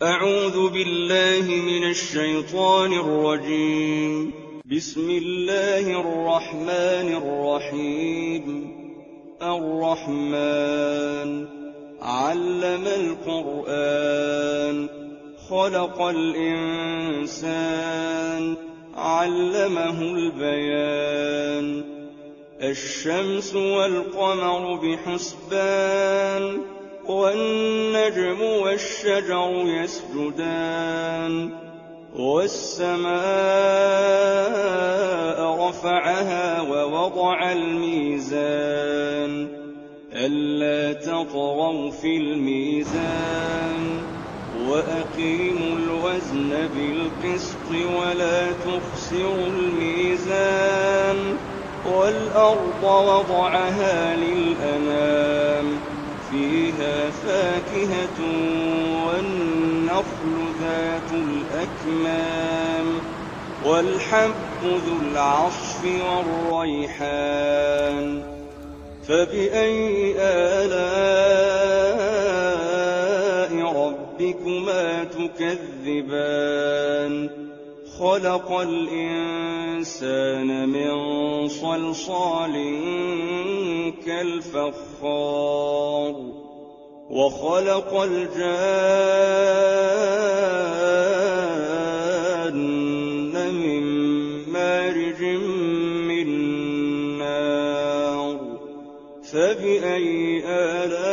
أعوذ بالله من الشيطان الرجيم. بسم الله الرحمن الرحيم. الرحمن علم القرآن خلق الإنسان علمه البيان. الشمس والقمر بحسبان والنجم والشجر يسجدان. والسماء رفعها ووضع الميزان ألا تطغوا في الميزان وأقيموا الوزن بالقسط ولا تخسروا الميزان. والأرض وضعها للأنام فيها فاكهة والنخل ذات الأكمام والحب ذو العصف والريحان. فبأي آلاء ربكما تكذبان؟ خلق الإنسان من صلصال كالفخار وخلق الجان من مارج من نار. فبأي آلاء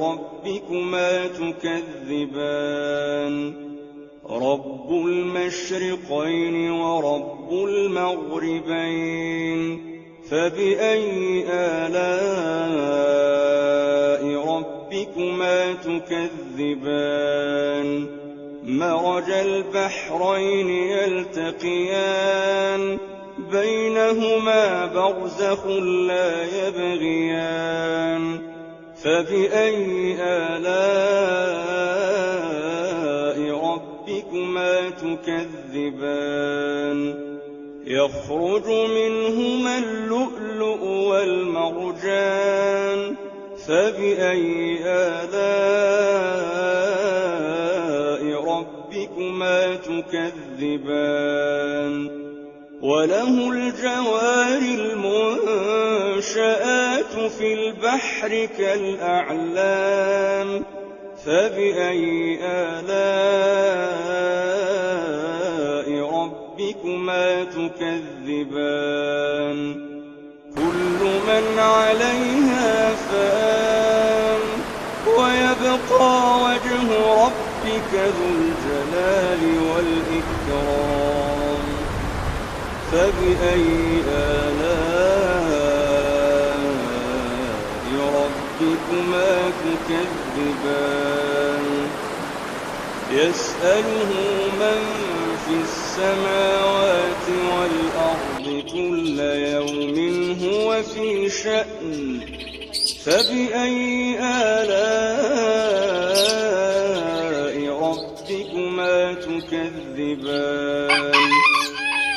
ربكما تكذبان؟ رب المشرقين ورب المغربين. فبأي آلاء ربكما تكذبان؟ مرج البحرين يلتقيان بينهما برزخ لا يبغيان. فبأي آلاء ربكما تكذبان؟ يخرج منهما اللؤلؤ والمرجان. فبأي آلاء ربكما تكذبان؟ وله الجوار المنشآت في البحر كالأعلام. فبأي آلاء ربكما تكذبان؟ كل من عليها فان ويبقى وجه ربك ذو الجلال والإكرام. فبأي آلاء ربكما تكذبان؟ يسأله من في السماوات والأرض كل يوم هو في شأن. فبأي آلاء ربكما تكذبان؟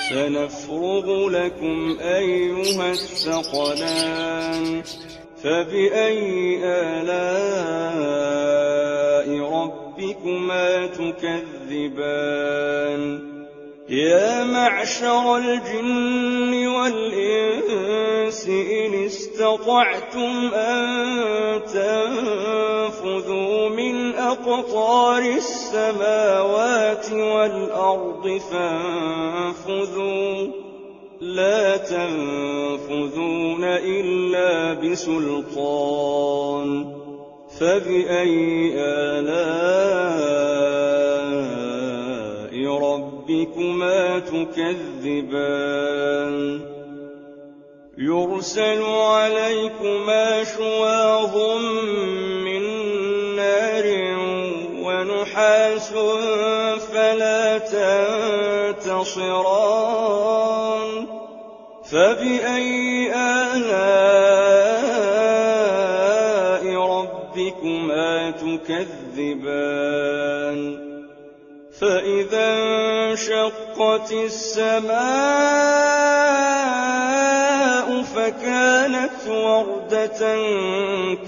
سنفرغ لكم أيها الثقلان. فبأي آلاء ربكما تكذبان؟ يا معشر الجن والإنس إن استطعتم أن تنفذوا من أقطار السماوات والأرض فانفذوا لا تنفذون إلا بسلطان. فبأي آلاء ربكما تكذبان؟ يرسل عليكما شواظ من نار ونحاس فلا تنتصران. فبأي آلاء ربكما تكذبان؟ فإذا انشقت السماء فكانت وردة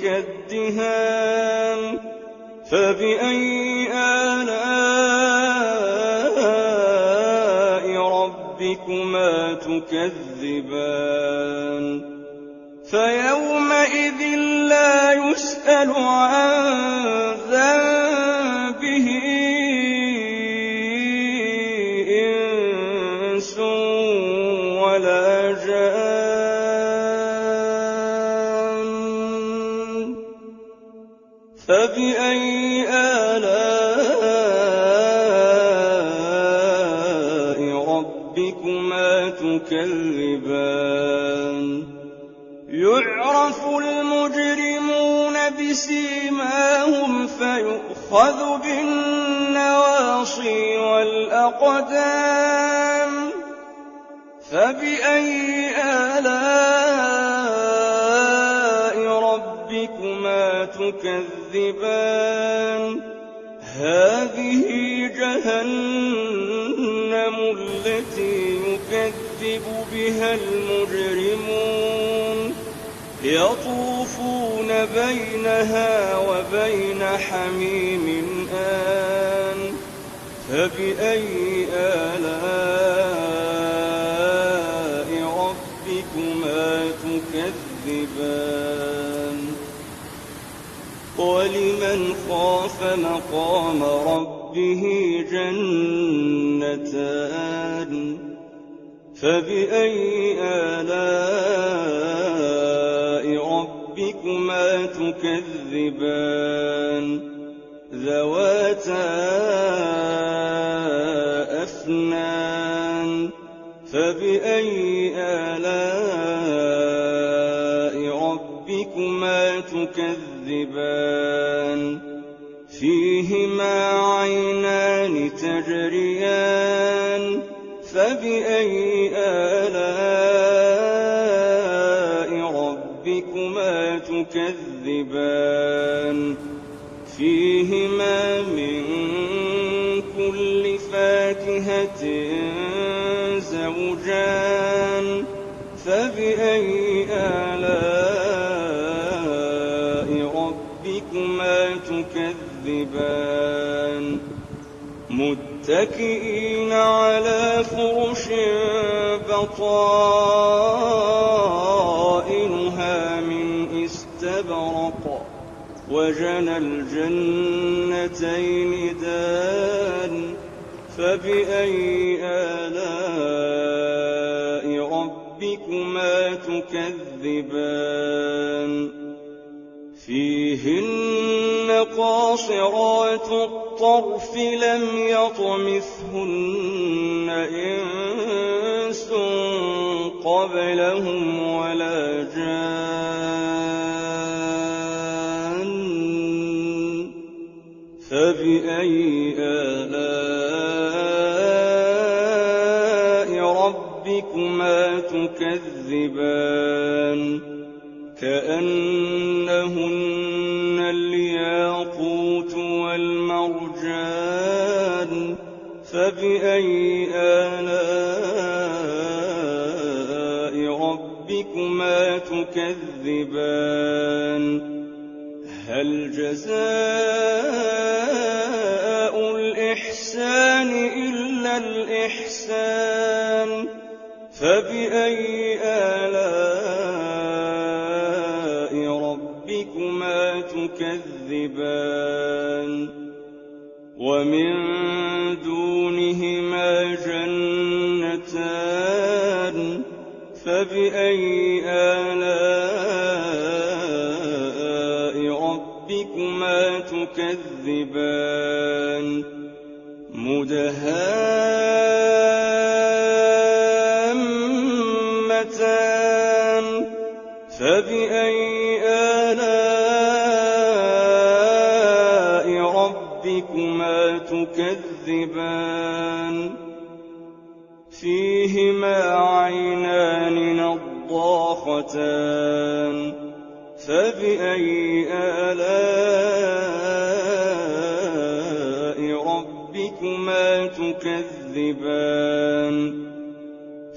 كالدهان فبأي آلاء ربكما تكذبان فيومئذ لا يسأل عن ذنبه إنس ولا جان فبأي آلاء ربكما تكذبان يعرف المجرمون بسيماهم فيؤخذ بالنواصي والأقدام فبأي آلاء ربكما تكذبان هذه جهنم التي يكذب بها المجرمون يطوفون بينها وبين حميم آن فبأي آلاء ربكما تكذبان ولمن خاف مقام ربه جنتان فبأي آلاء ربكما تكذبان ذواتا أفنان فبأي آلاء ربكما تكذبان فيهما عينان تجريان فبأي آلاء ربكما تكذبان فيهما من كل فاكهة زوجان فبأي آلاء ربكما تكذبان متكئين على فرش بطائنها من استبرق وجنى الجنتين دان فبأي آلاء ربكما تكذبان فيهن قاصرات الطرف لم يطمثهن إنس قبلهم ولا جان فبأي آلاء ربكما تكذبان كأنهن الياقوت والمرجان فبأي آلاء ربكما تكذبان هل جزاء الإحسان إلا الإحسان فبأي آلاء ربكما تكذبان ومن دونهما جنتان فبأي آلاء ربكما تكذبان مدهامتان فبأي آلاء ربكما تكذبان فيهما عينان نضاختان فبأي آلاء ربكما تكذبان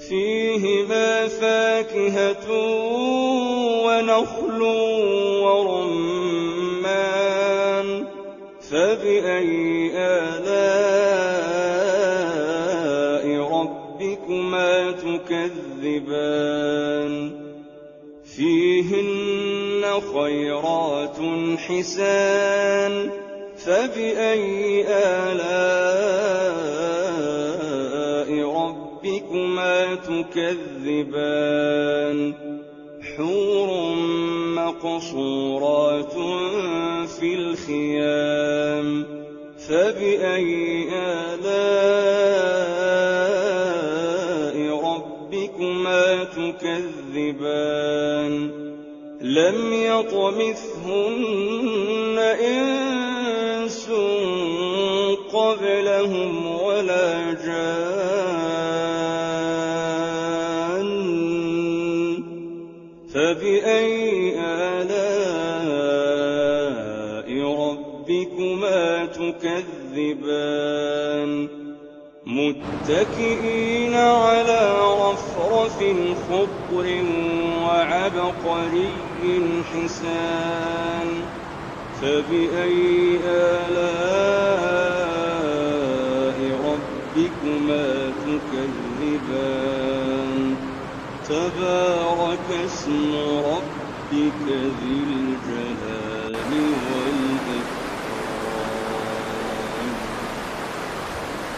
فيهما فاكهة ونخل ورمان فبأي آلاء ربكما تكذبان فيهن خيرات حسان فبأي آلاء ربكما تكذبان حور مقصورات في الخيام فبأي آلاء ربكما تكذبان لم يطمثهن إنس قبلهم ولا جان فبأي آلاء ربكما تكذبان متكئين على رفرف خضر وعبقري حسان فبأي آلاء ربكما تكذبان تبارك اسم ربك ذي الجلال والإكرام